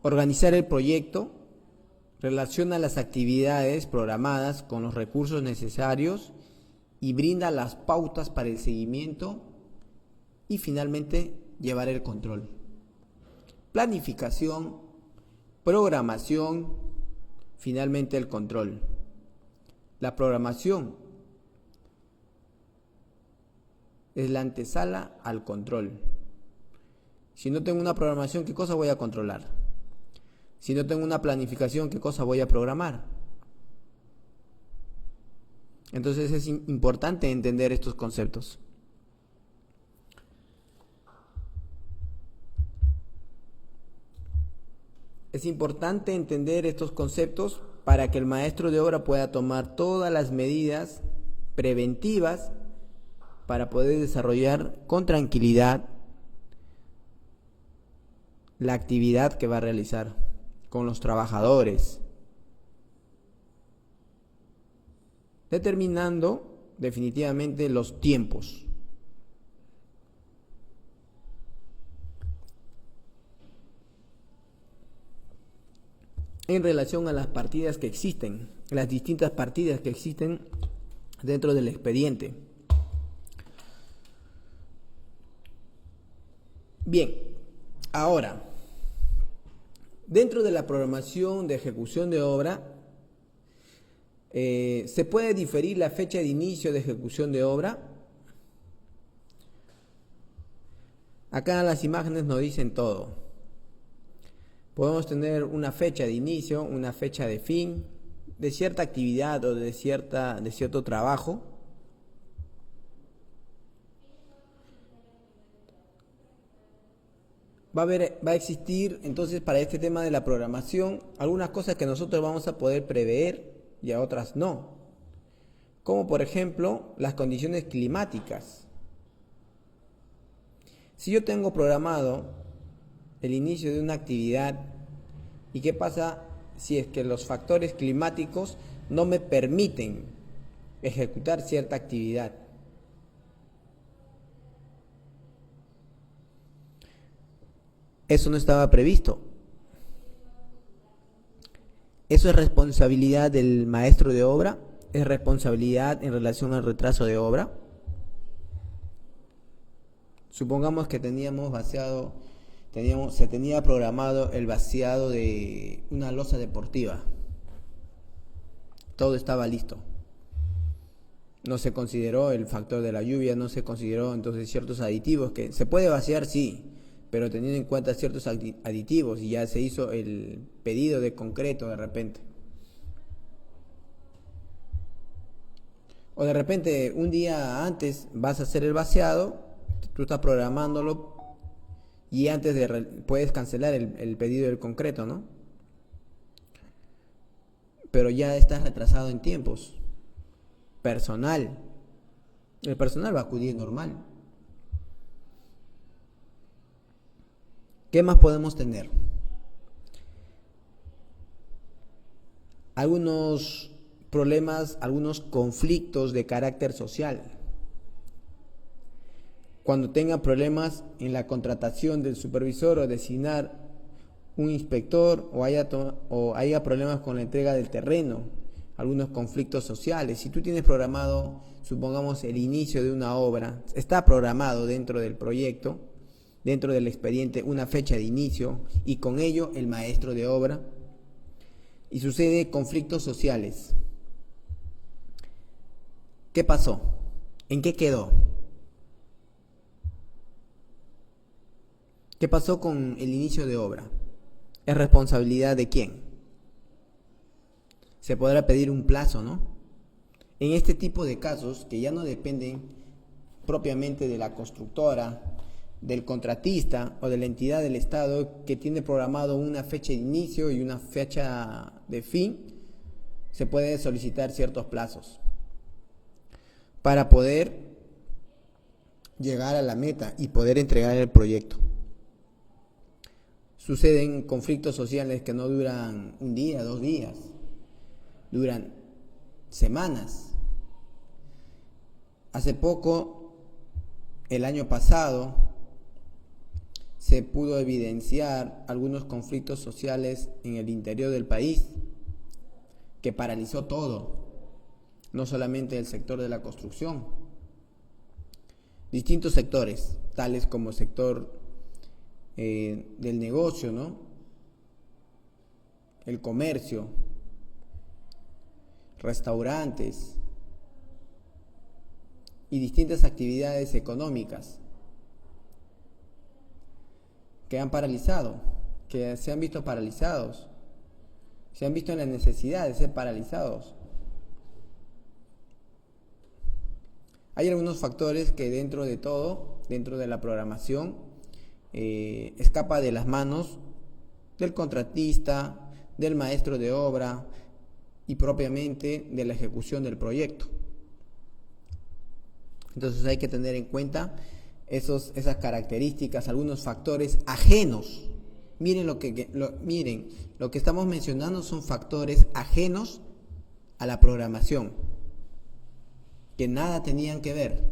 Organizar el proyecto, relaciona las actividades programadas con los recursos necesarios y brinda las pautas para el seguimiento y finalmente llevar el control. Planificación, programación, finalmente el control. La programación es la antesala al control. Si no tengo una programación, ¿qué cosa voy a controlar? Si no tengo una planificación, ¿qué cosa voy a programar? Entonces es importante entender estos conceptos. Es importante entender estos conceptos para que el maestro de obra pueda tomar todas las medidas preventivas para poder desarrollar con tranquilidad la actividad que va a realizar con los trabajadores, determinando definitivamente los tiempos. En relación a las partidas que existen, las distintas partidas que existen dentro del expediente. Bien, ahora, dentro de la programación de ejecución de obra, ¿se puede diferir la fecha de inicio de ejecución de obra? Acá las imágenes nos dicen todo. Podemos tener una fecha de inicio, una fecha de fin, de cierta actividad o de cierto trabajo. Va a existir entonces para este tema de la programación algunas cosas que nosotros vamos a poder prever y a otras no. Como por ejemplo las condiciones climáticas. Si yo tengo programado el inicio de una actividad, ¿y qué pasa si es que los factores climáticos no me permiten ejecutar cierta actividad? Eso no estaba previsto. Eso es responsabilidad del maestro de obra, es responsabilidad en relación al retraso de obra. Supongamos que se tenía programado el vaciado de una losa deportiva. Todo estaba listo. No se consideró el factor de la lluvia, no se consideró entonces ciertos aditivos que se puede vaciar, sí, pero teniendo en cuenta ciertos aditivos, y ya se hizo el pedido de concreto de repente. O de repente un día antes vas a hacer el vaciado, tú estás programándolo y antes puedes cancelar el pedido del concreto, ¿no? Pero ya estás retrasado en tiempos. Personal. El personal va a acudir normal. ¿Qué más podemos tener? algunos problemas, algunos conflictos de carácter social. Cuando tenga problemas en la contratación del supervisor o designar un inspector, o haya problemas con la entrega del terreno, algunos conflictos sociales. Si tú tienes programado, supongamos, el inicio de una obra, está programado dentro del proyecto, dentro del expediente, una fecha de inicio, y con ello el maestro de obra, y sucede conflictos sociales. ¿Qué pasó? ¿En qué quedó? ¿Qué pasó con el inicio de obra? ¿Es responsabilidad de quién? Se podrá pedir un plazo, ¿no? En este tipo de casos, que ya no dependen propiamente de la constructora, del contratista o de la entidad del Estado que tiene programado una fecha de inicio y una fecha de fin, se puede solicitar ciertos plazos para poder llegar a la meta y poder entregar el proyecto. Suceden conflictos sociales que no duran un día, 2 días, duran semanas. Hace poco, el año pasado, se pudo evidenciar algunos conflictos sociales en el interior del país que paralizó todo, no solamente el sector de la construcción, distintos sectores, tales como el sector del negocio, ¿no? El comercio, restaurantes y distintas actividades económicas que han paralizado, que se han visto paralizados, se han visto en la necesidad de ser paralizados. Hay algunos factores que dentro de todo, dentro de la programación, escapa de las manos del contratista, del maestro de obra y propiamente de la ejecución del proyecto. Entonces hay que tener en cuenta esas características, algunos factores ajenos. Miren lo que estamos mencionando son factores ajenos a la programación, que nada tenían que ver.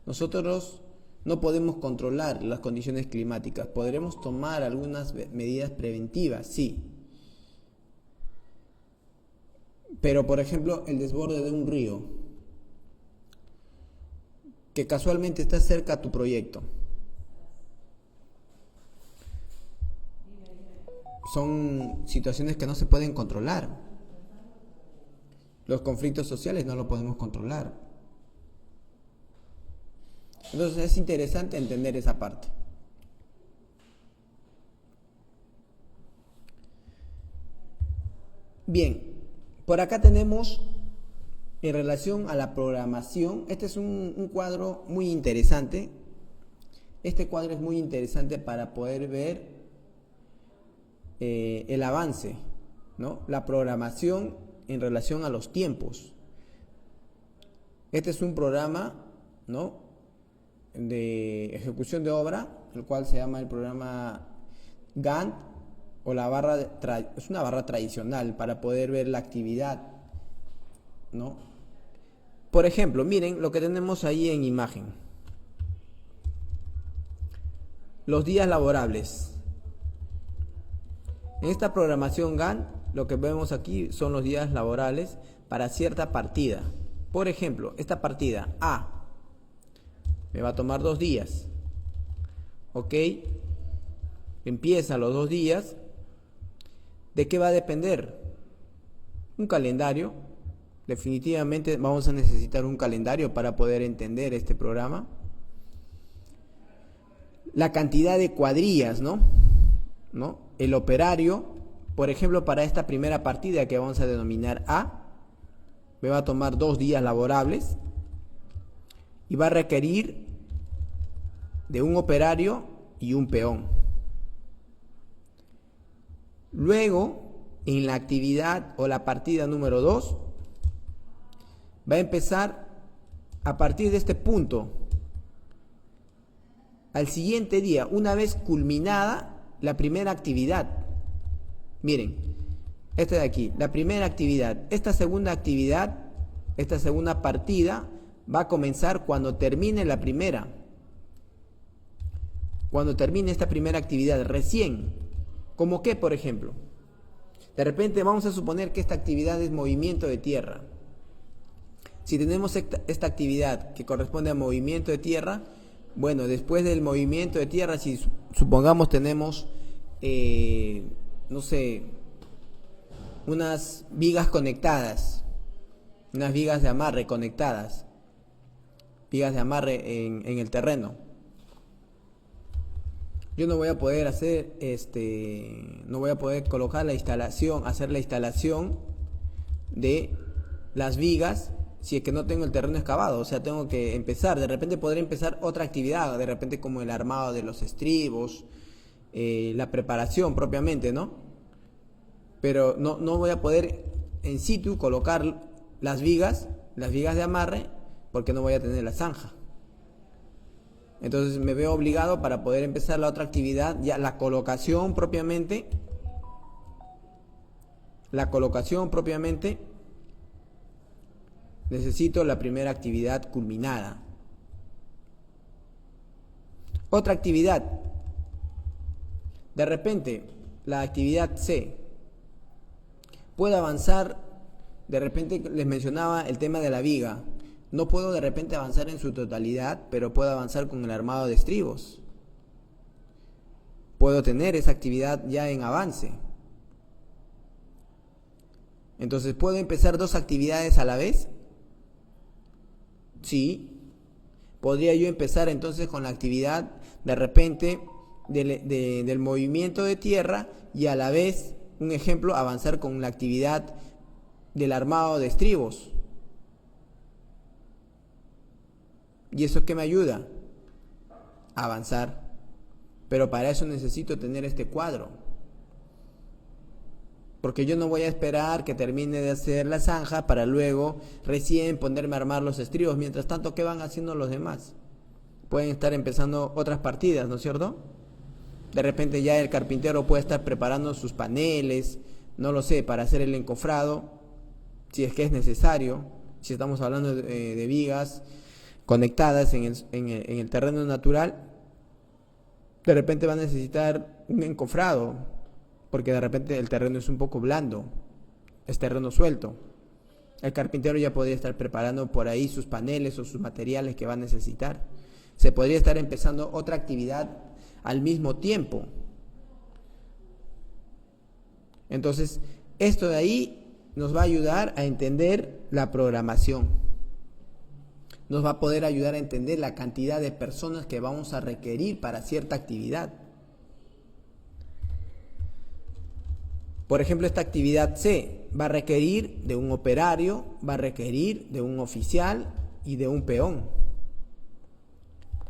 Nosotros no podemos controlar las condiciones climáticas, podremos tomar algunas medidas preventivas, sí. Pero, por ejemplo, el desborde de un río, que casualmente está cerca a tu proyecto, son situaciones que no se pueden controlar. Los conflictos sociales no lo podemos controlar. Entonces es interesante entender esa parte. Bien, por acá tenemos en relación a la programación, este es un cuadro muy interesante. Este cuadro es muy interesante para poder ver el avance, ¿no? La programación en relación a los tiempos. Este es un programa, ¿no?, de ejecución de obra, el cual se llama el programa Gantt, o es una barra tradicional para poder ver la actividad, ¿no? Por ejemplo, miren lo que tenemos ahí en imagen. Los días laborables. En esta programación Gantt, lo que vemos aquí son los días laborables para cierta partida. Por ejemplo, esta partida A me va a tomar 2 días. Ok, empieza los 2 días. ¿De qué va a depender? Un calendario. Definitivamente vamos a necesitar un calendario para poder entender este programa. La cantidad de cuadrillas, ¿no? El operario, por ejemplo, para esta primera partida que vamos a denominar A, me va a tomar 2 días laborables y va a requerir de un operario y un peón. Luego, en la actividad o la partida número 2, va a empezar a partir de este punto. Al siguiente día, una vez culminada la primera actividad. Miren, Esta de aquí, la primera actividad. Esta segunda actividad, esta segunda partida, va a comenzar cuando termine la primera. Cuando termine esta primera actividad, recién. ¿Cómo qué, por ejemplo? De repente vamos a suponer que esta actividad es movimiento de tierra. Si tenemos esta actividad que corresponde a movimiento de tierra, bueno, después del movimiento de tierra, si supongamos tenemos, no sé, unas vigas conectadas, unas vigas de amarre conectadas, vigas de amarre en el terreno. Yo no voy a poder hacer, no voy a poder colocar la instalación, hacer la instalación de las vigas si es que no tengo el terreno excavado. O sea, tengo que empezar, de repente podré empezar otra actividad, de repente como el armado de los estribos, la preparación propiamente, ¿no? Pero no voy a poder en situ colocar las vigas de amarre, porque no voy a tener la zanja. Entonces me veo obligado, para poder empezar la otra actividad, ya la colocación propiamente, necesito la primera actividad culminada. Otra actividad, de repente, la actividad C, puedo avanzar, de repente les mencionaba el tema de la viga. No puedo de repente avanzar en su totalidad, pero puedo avanzar con el armado de estribos. Puedo tener esa actividad ya en avance. Entonces, ¿puedo empezar dos actividades a la vez? Sí. Podría yo empezar entonces con la actividad de repente del movimiento de tierra y a la vez, un ejemplo, avanzar con la actividad del armado de estribos. ¿Y eso qué me ayuda? A avanzar. Pero para eso necesito tener este cuadro. Porque yo no voy a esperar que termine de hacer la zanja para luego recién ponerme a armar los estribos. Mientras tanto, ¿qué van haciendo los demás? Pueden estar empezando otras partidas, ¿no es cierto? De repente ya el carpintero puede estar preparando sus paneles, no lo sé, para hacer el encofrado, si es que es necesario. Si estamos hablando de vigas conectadas en el terreno natural, de repente va a necesitar un encofrado, porque de repente el terreno es un poco blando, es terreno suelto. El carpintero ya podría estar preparando por ahí sus paneles o sus materiales que va a necesitar. Se podría estar empezando otra actividad al mismo tiempo. Entonces, esto de ahí nos va a ayudar a entender la programación. Nos va a poder ayudar a entender la cantidad de personas que vamos a requerir para cierta actividad. Por ejemplo, esta actividad C va a requerir de un operario, va a requerir de un oficial y de un peón.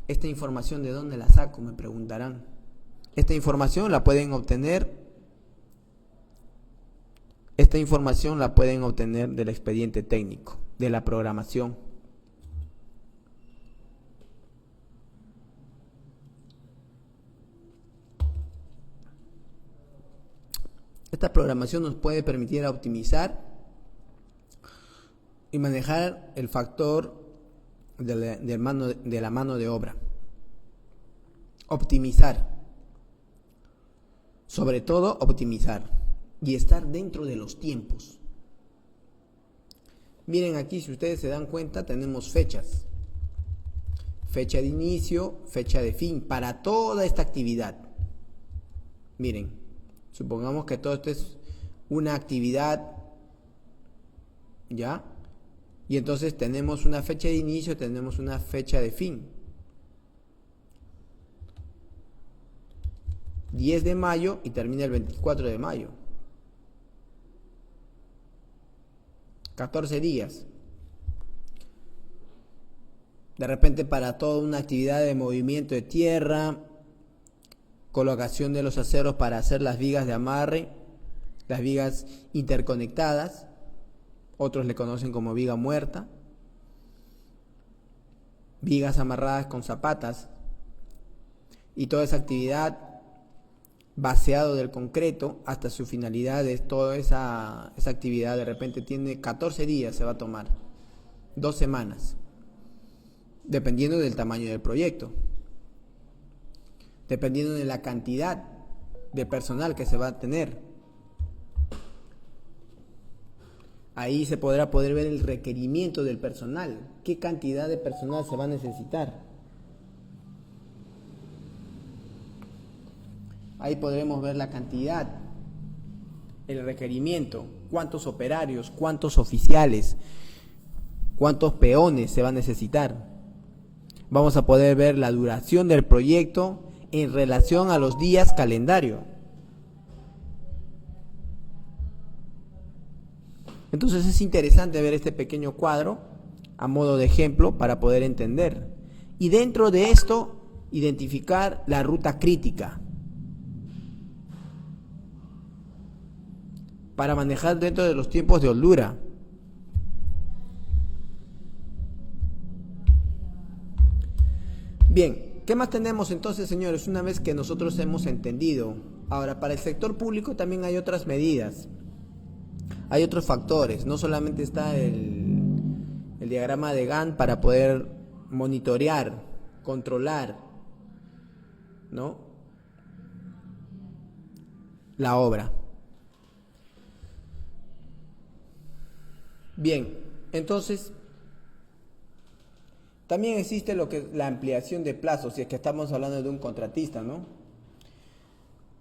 ¿Esta información de dónde la saco?, me preguntarán. Esta información la pueden obtener del expediente técnico, de la programación. Esta programación nos puede permitir optimizar y manejar el factor de la mano de obra. Optimizar. Sobre todo, optimizar. Y estar dentro de los tiempos. Miren aquí, si ustedes se dan cuenta, tenemos fechas. Fecha de inicio, fecha de fin, para toda esta actividad. Miren. Supongamos que todo esto es una actividad, ¿ya? Y entonces tenemos una fecha de inicio, tenemos una fecha de fin. 10 de mayo y termina el 24 de mayo. 14 días. De repente, para toda una actividad de movimiento de tierra, colocación de los aceros para hacer las vigas de amarre, las vigas interconectadas, otros le conocen como viga muerta, vigas amarradas con zapatas, y toda esa actividad vaciado del concreto hasta su finalidad, es toda esa actividad, de repente tiene 14 días, se va a tomar 2 semanas, dependiendo del tamaño del proyecto, dependiendo de la cantidad de personal que se va a tener. Ahí se podrá ver el requerimiento del personal, qué cantidad de personal se va a necesitar. Ahí podremos ver la cantidad, el requerimiento, cuántos operarios, cuántos oficiales, cuántos peones se va a necesitar. Vamos a poder ver la duración del proyecto en relación a los días calendario. Entonces es interesante ver este pequeño cuadro a modo de ejemplo para poder entender. Y dentro de esto, identificar la ruta crítica para manejar dentro de los tiempos de holgura. Bien, ¿qué más tenemos entonces, señores? Una vez que nosotros hemos entendido. Ahora, para el sector público también hay otras medidas. Hay otros factores. No solamente está el diagrama de Gantt para poder monitorear, controlar, ¿no?, la obra. Bien, entonces también existe lo que es la ampliación de plazos, si es que estamos hablando de un contratista, ¿no?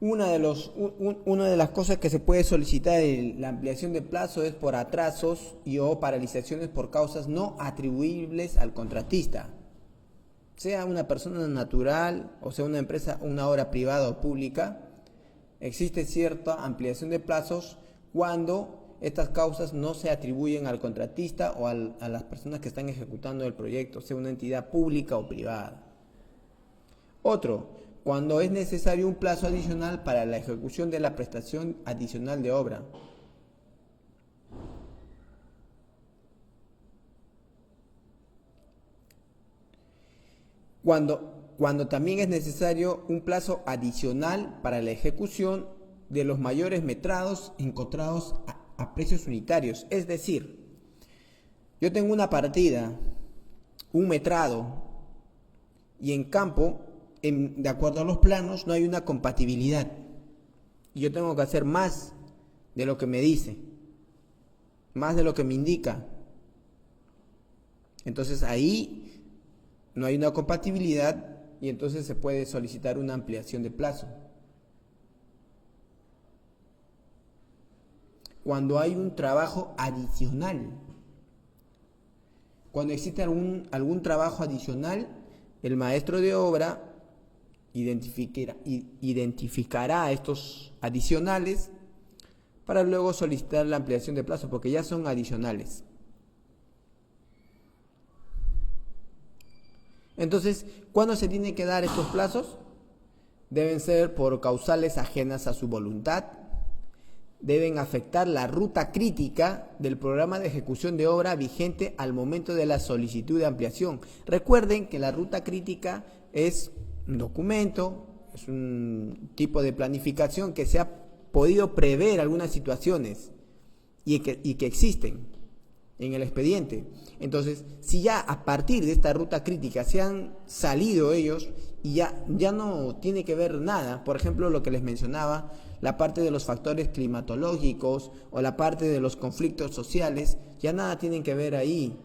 Una de las cosas que se puede solicitar en la ampliación de plazo es por atrasos o paralizaciones por causas no atribuibles al contratista, sea una persona natural o sea una empresa, una obra privada o pública. Existe cierta ampliación de plazos cuando estas causas no se atribuyen al contratista o a las personas que están ejecutando el proyecto, sea una entidad pública o privada. Otro, cuando es necesario un plazo adicional para la ejecución de la prestación adicional de obra. Cuando también es necesario un plazo adicional para la ejecución de los mayores metrados encontrados a precios unitarios. Es decir, yo tengo una partida, un metrado, y en campo, de acuerdo a los planos, no hay una compatibilidad. Y yo tengo que hacer más de lo que me dice, más de lo que me indica. Entonces ahí no hay una compatibilidad y entonces se puede solicitar una ampliación de plazo. Cuando hay un trabajo adicional, cuando existe algún trabajo adicional, el maestro de obra identificará estos adicionales para luego solicitar la ampliación de plazo, porque ya son adicionales. Entonces, ¿cuándo se tienen que dar estos plazos? Deben ser por causales ajenas a su voluntad, deben afectar la ruta crítica del programa de ejecución de obra vigente al momento de la solicitud de ampliación. Recuerden que la ruta crítica es un documento, es un tipo de planificación que se ha podido prever algunas situaciones y que existen en el expediente. Entonces, si ya a partir de esta ruta crítica se han salido ellos y ya no tiene que ver nada, por ejemplo, lo que les mencionaba, la parte de los factores climatológicos o la parte de los conflictos sociales, ya nada tienen que ver ahí.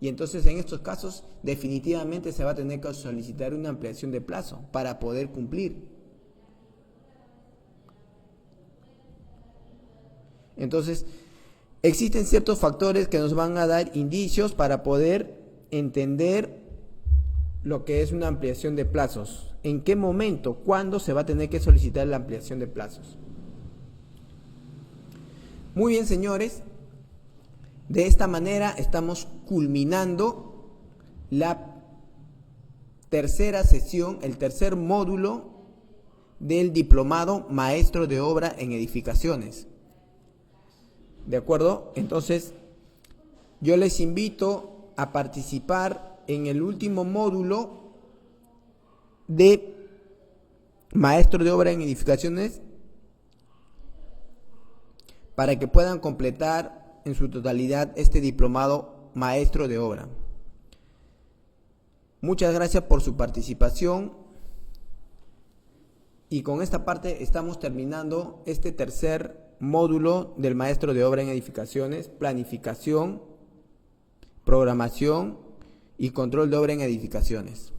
Y entonces en estos casos definitivamente se va a tener que solicitar una ampliación de plazo para poder cumplir. Entonces, existen ciertos factores que nos van a dar indicios para poder entender lo que es una ampliación de plazos. ¿En qué momento? ¿Cuándo se va a tener que solicitar la ampliación de plazos? Muy bien, señores. De esta manera estamos culminando la tercera sesión, el tercer módulo del diplomado Maestro de Obra en Edificaciones. ¿De acuerdo? Entonces, yo les invito a participar en el último módulo de maestro de obra en edificaciones para que puedan completar en su totalidad este diplomado maestro de obra. Muchas gracias por su participación y con esta parte estamos terminando este tercer módulo del maestro de obra en edificaciones: planificación, programación y control de obra en edificaciones.